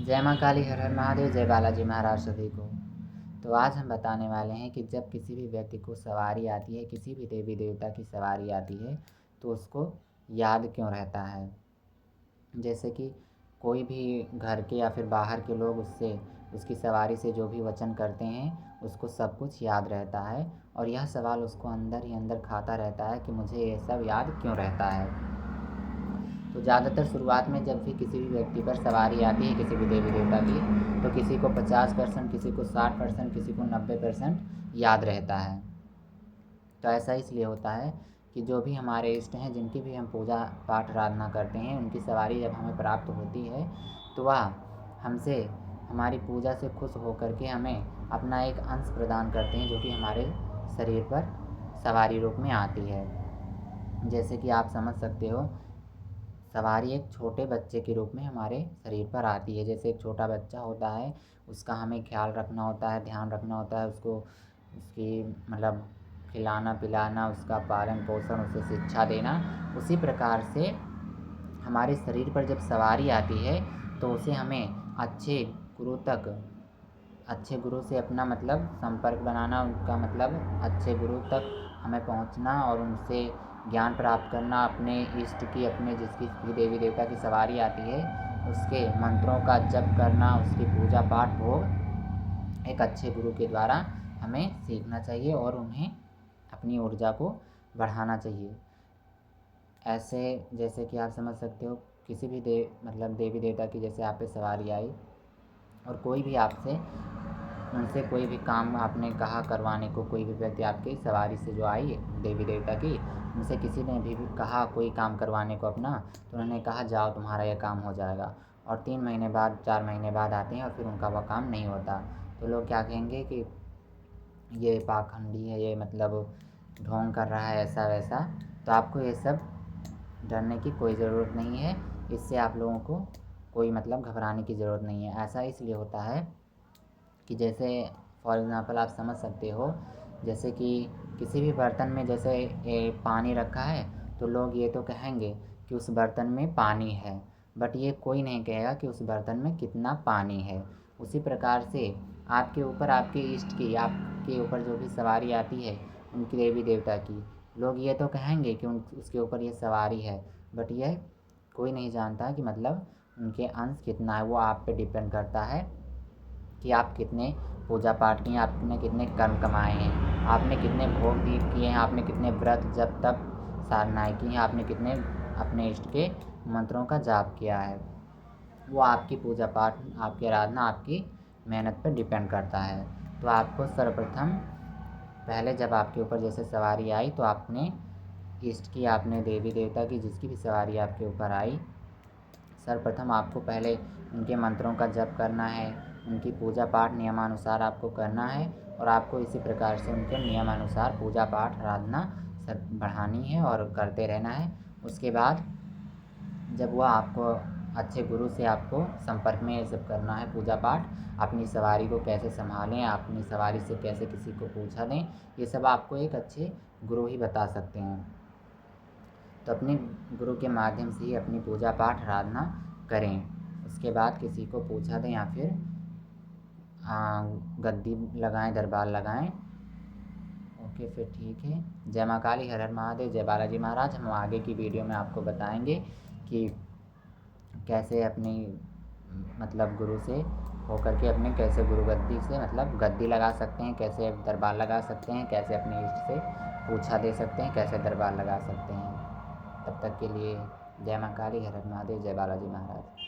जय माँ काली, हर हर महादेव, जय बालाजी महाराज सभी को। तो आज हम बताने वाले हैं कि जब किसी भी व्यक्ति को सवारी आती है, किसी भी देवी देवता की सवारी आती है, तो उसको याद क्यों रहता है। जैसे कि कोई भी घर के या फिर बाहर के लोग उसकी सवारी से जो भी वचन करते हैं, उसको सब कुछ याद रहता है और यह सवाल उसको अंदर ही अंदर खाता रहता है कि मुझे ये सब याद क्यों रहता है। तो ज़्यादातर शुरुआत में जब भी किसी भी व्यक्ति पर सवारी आती है किसी भी देवी देवता की, तो किसी को 50%, किसी को 60%, किसी को 90% याद रहता है। तो ऐसा इसलिए होता है कि जो भी हमारे इष्ट हैं, जिनकी भी हम पूजा पाठ आराधना करते हैं, उनकी सवारी जब हमें प्राप्त होती है तो वह हमसे हमारी पूजा से खुश होकर के हमें अपना एक अंश प्रदान करते हैं, जो कि हमारे शरीर पर सवारी रूप में आती है। जैसे कि आप समझ सकते हो, सवारी एक छोटे बच्चे के रूप में हमारे शरीर पर आती है। जैसे एक छोटा बच्चा होता है, उसका हमें ख्याल रखना होता है, ध्यान रखना होता है, उसको उसकी मतलब खिलाना पिलाना, उसका पालन पोषण, उसे शिक्षा देना। उसी प्रकार से हमारे शरीर पर जब सवारी आती है तो उसे हमें अच्छे गुरु से अपना मतलब संपर्क बनाना, उनका मतलब अच्छे गुरु तक हमें पहुंचना और उनसे ज्ञान प्राप्त करना। अपने इष्ट की, अपने जिसकी भी देवी देवता की सवारी आती है, उसके मंत्रों का जप करना, उसकी पूजा पाठ भोग एक अच्छे गुरु के द्वारा हमें सीखना चाहिए और उन्हें अपनी ऊर्जा को बढ़ाना चाहिए। ऐसे जैसे कि आप समझ सकते हो, किसी भी देवी देवता की जैसे आप पे सवारी आई और कोई भी आपसे उनसे कोई भी काम आपने कहा करवाने को, कोई भी व्यक्ति आपकी सवारी से जो आई देवी देवता की, उनसे किसी ने भी कहा कोई काम करवाने को अपना, तो उन्होंने कहा जाओ तुम्हारा यह काम हो जाएगा, और 3 महीने बाद 4 महीने बाद आते हैं और फिर उनका वह काम नहीं होता। तो लोग क्या कहेंगे कि ये पाखंडी है, ये मतलब ढोंग कर रहा है, ऐसा वैसा। तो आपको ये सब डरने की कोई ज़रूरत नहीं है, इससे आप लोगों को कोई मतलब घबराने की ज़रूरत नहीं है। ऐसा इसलिए होता है कि जैसे फॉर एग्ज़ाम्पल आप समझ सकते हो, जैसे कि किसी भी बर्तन में जैसे पानी रखा है, तो लोग ये तो कहेंगे कि उस बर्तन में पानी है, बट ये कोई नहीं कहेगा कि उस बर्तन में कितना पानी है। उसी प्रकार से आपके ऊपर, आपके इष्ट की, आपके ऊपर जो भी सवारी आती है उनकी देवी देवता की, लोग ये तो कहेंगे कि उसके ऊपर ये सवारी है, बट यह कोई नहीं जानता कि मतलब उनके अंश कितना है। वो आप पे डिपेंड करता है कि आप कितने पूजा पाठ किए, आपने कितने कर्म कमाए हैं, आपने कितने भोग दीप किए हैं, आपने कितने व्रत जप तप साधनाएँ की हैं, आपने कितने अपने इष्ट के मंत्रों का जाप किया है। वो आपकी पूजा पाठ, आपकी आराधना, आपकी मेहनत पर डिपेंड करता है। तो आपको सर्वप्रथम पहले जब आपके ऊपर जैसे सवारी आई, तो आपने इष्ट की, आपने देवी देवता की, जिसकी भी सवारी आपके ऊपर आई, सर्वप्रथम आपको पहले उनके मंत्रों का जप करना है, उनकी पूजा पाठ नियमानुसार आपको करना है और आपको इसी प्रकार से उनके नियमानुसार पूजा पाठ आराधना सब बढ़ानी है और करते रहना है। उसके बाद जब वह आपको अच्छे गुरु से आपको संपर्क में ये सब करना है, पूजा पाठ, अपनी सवारी को कैसे संभालें, अपनी सवारी से कैसे किसी को पूछा दें, ये सब आपको एक अच्छे गुरु ही बता सकते हैं। तो अपने गुरु के माध्यम से ही अपनी पूजा पाठ आराधना करें। उसके बाद किसी को पूछा दें या फिर गद्दी लगाएं, दरबार लगाएं। ओके, फिर ठीक है। जय माँ काली, हर हर महादेव, जय बालाजी महाराज। हम आगे की वीडियो में आपको बताएंगे कि कैसे अपनी मतलब गुरु से होकर के अपने कैसे गुरु गद्दी से मतलब गद्दी लगा सकते हैं, कैसे दरबार लगा सकते हैं, कैसे अपने इष्ट से पूछा दे सकते हैं, कैसे दरबार लगा सकते हैं। तब तक के लिए जय माँ काली, हर हर महादेव, जय बालाजी महाराज।